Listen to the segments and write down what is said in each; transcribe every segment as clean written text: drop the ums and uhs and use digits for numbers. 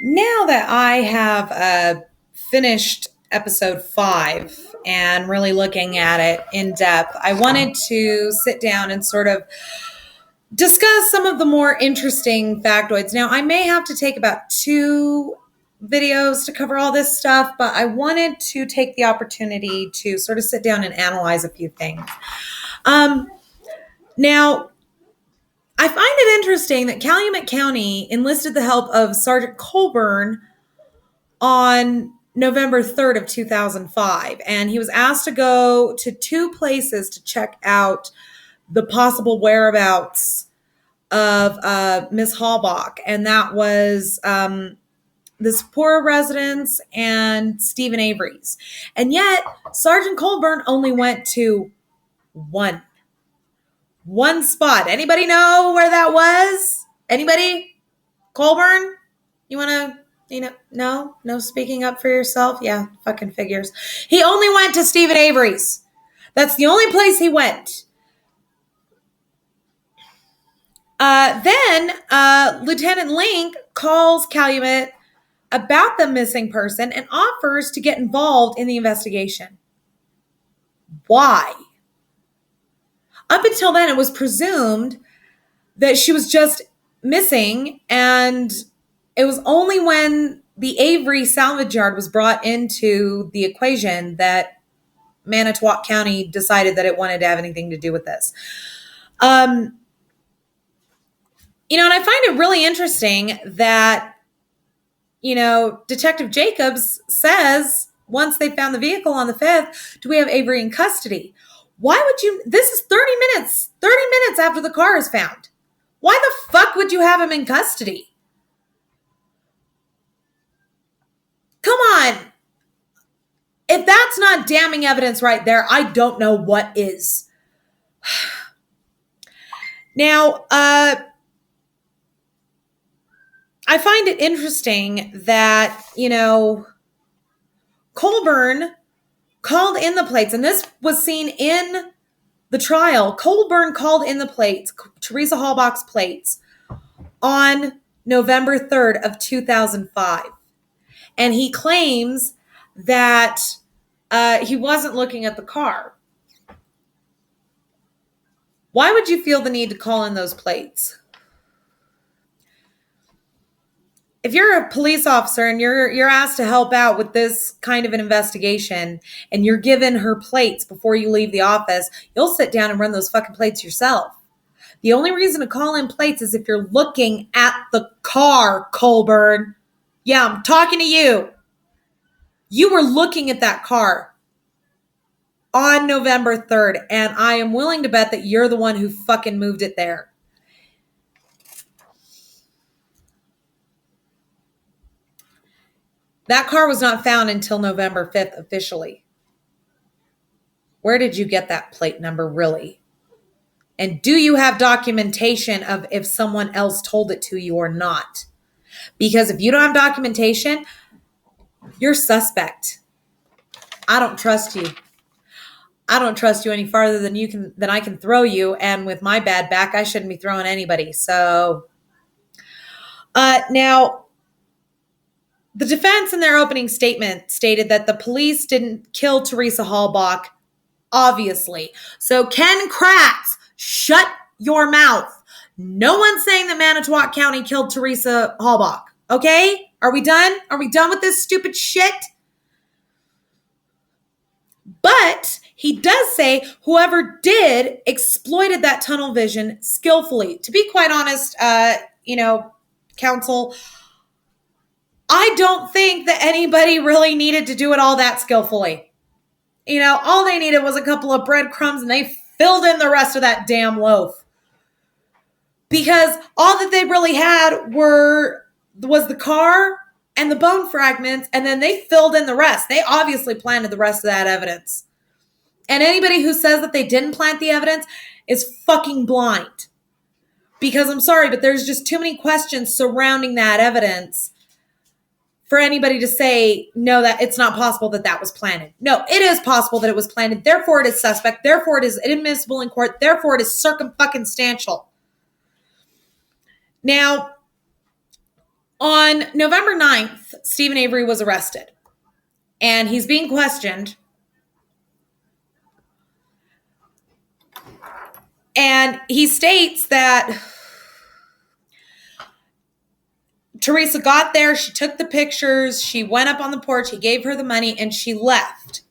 Now that I have finished episode 5 and really looking at it in depth, I wanted to sit down and sort of discuss some of the more interesting factoids. Now, I may have to take about 2 videos to cover all this stuff, but I wanted to take the opportunity to sort of sit down and analyze a few things. Now, I find it interesting that Calumet County enlisted the help of Sergeant Colburn on November 3rd of 2005, and he was asked to go to 2 places to check out the possible whereabouts of Miss Hallbach, and that was the Sephora residence and Stephen Avery's. And yet, Sergeant Colburn only went to one spot. Anybody know where that was? Anybody? Colburn? You want to, no speaking up for yourself? Yeah, fucking figures. He only went to Stephen Avery's. That's the only place he went. Then Lieutenant Link calls Calumet about the missing person and offers to get involved in the investigation. Why? Up until then, it was presumed that she was just missing, and it was only when the Avery salvage yard was brought into the equation that Manitowoc County decided that it wanted to have anything to do with this. And I find it really interesting that, Detective Jacobs says once they found the vehicle on the 5th, do we have Avery in custody? Why would you? This is 30 minutes after the car is found. Why the fuck would you have him in custody? Come on. If that's not damning evidence right there, I don't know what is. Now, I find it interesting that, Colburn called in the plates, and this was seen in the trial. Colburn called in the plates, Teresa Hallbach's plates, on November 3rd of 2005. And he claims that he wasn't looking at the car. Why would you feel the need to call in those plates? If you're a police officer and you're asked to help out with this kind of an investigation and you're given her plates before you leave the office, you'll sit down and run those fucking plates yourself. The only reason to call in plates is if you're looking at the car, Colburn. Yeah, I'm talking to you. You were looking at that car on November 3rd, and I am willing to bet that you're the one who fucking moved it there. That car was not found until November 5th officially. Where did you get that plate number, really? And do you have documentation of if someone else told it to you or not? Because if you don't have documentation, you're suspect. I don't trust you. I don't trust you any farther than I can throw you. And with my bad back, I shouldn't be throwing anybody. So, now, the defense in their opening statement stated that the police didn't kill Teresa Hallbach, obviously. So, Ken Kratz, shut your mouth. No one's saying that Manitowoc County killed Teresa Hallbach. Okay? Are we done? Are we done with this stupid shit? But he does say whoever did exploited that tunnel vision skillfully. To be quite honest, counsel, I don't think that anybody really needed to do it all that skillfully. All they needed was a couple of breadcrumbs and they filled in the rest of that damn loaf. Because all that they really had was the car and the bone fragments, and then they filled in the rest. They obviously planted the rest of that evidence. And anybody who says that they didn't plant the evidence is fucking blind. Because I'm sorry, but there's just too many questions surrounding that evidence for anybody to say, no, that it's not possible that that was planted. No, it is possible that it was planted. Therefore, it is suspect. Therefore, it is inadmissible in court. Therefore, it is circumstantial. Now, On November 9th, Stephen Avery was arrested, and he's being questioned. And he states that Teresa got there, she took the pictures, she went up on the porch, he gave her the money, and she left.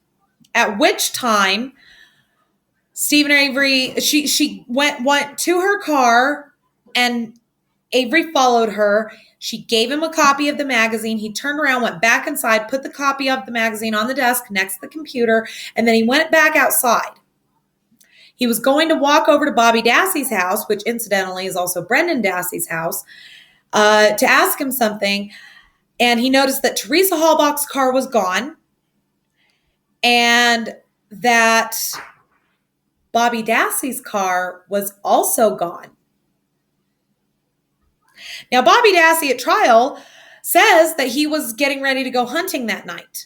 At which time, Stephen Avery, she went to her car, and Avery followed her. She gave him a copy of the magazine. He turned around, went back inside, put the copy of the magazine on the desk next to the computer, and then he went back outside. He was going to walk over to Bobby Dassey's house, which incidentally is also Brendan Dassey's house, to ask him something. And he noticed that Teresa Halbach's car was gone and that Bobby Dassey's car was also gone. Now, Bobby Dassey at trial says that he was getting ready to go hunting that night.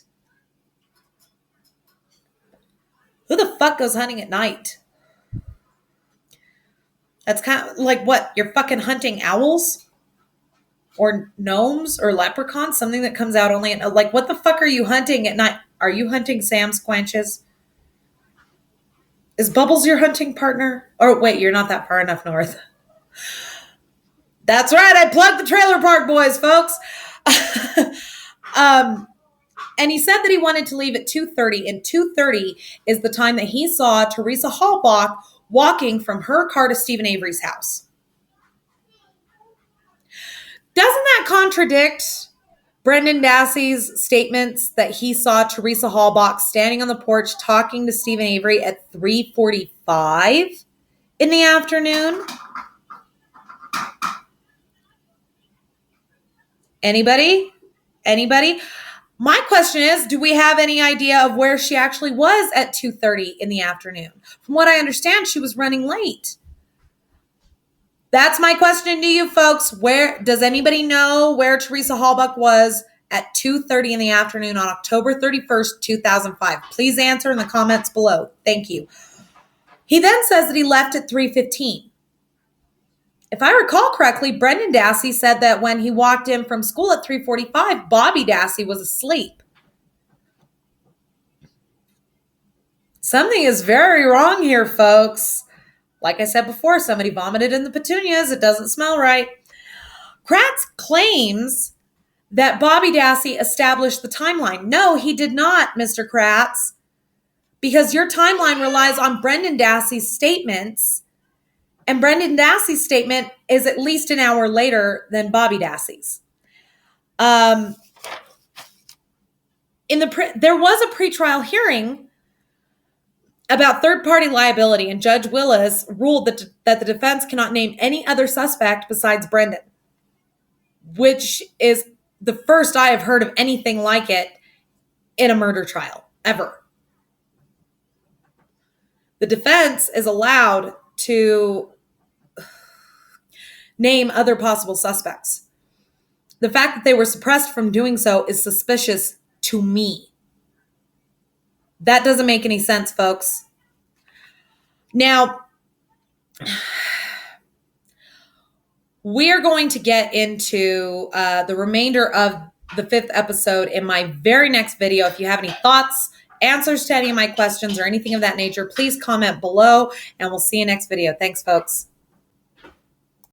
Who the fuck goes hunting at night? That's kind of like what? You're fucking hunting owls? Or gnomes or leprechauns? Something that comes out only at, like, what the fuck are you hunting at night? Are you hunting Sam Squanches? Is Bubbles your hunting partner? Or wait, you're not that far enough north. That's right. I plugged the trailer park boys, folks. And he said that he wanted to leave at 2:30, and 2:30 is the time that he saw Teresa Halbach walking from her car to Stephen Avery's house. Doesn't that contradict Brendan Dassey's statements that he saw Teresa Halbach standing on the porch talking to Stephen Avery at 3:45 in the afternoon? Anybody? My question is, do we have any idea of where she actually was at 2:30 in the afternoon? From what I understand, she was running late. That's my question to you folks. Where does anybody know where Teresa Halbach was at 2:30 in the afternoon on October 31st, 2005? Please answer in the comments below. Thank you. He then says that he left at 3:15. If I recall correctly, Brendan Dassey said that when he walked in from school at 3:45, Bobby Dassey was asleep. Something is very wrong here, folks. Like I said before, somebody vomited in the petunias. It doesn't smell right. Kratz claims that Bobby Dassey established the timeline. No, he did not, Mr. Kratz, because your timeline relies on Brendan Dassey's statements, and Brendan Dassey's statement is at least an hour later than Bobby Dassey's. There was a pretrial hearing about third-party liability, and Judge Willis ruled that the defense cannot name any other suspect besides Brendan, which is the first I have heard of anything like it in a murder trial, ever. The defense is allowed to name other possible suspects. The fact that they were suppressed from doing so is suspicious to me. That doesn't make any sense, folks. Now, we're going to get into the remainder of the 5th episode in my very next video. If you have any thoughts, answers to any of my questions, or anything of that nature, please comment below, and we'll see you next video. Thanks, folks.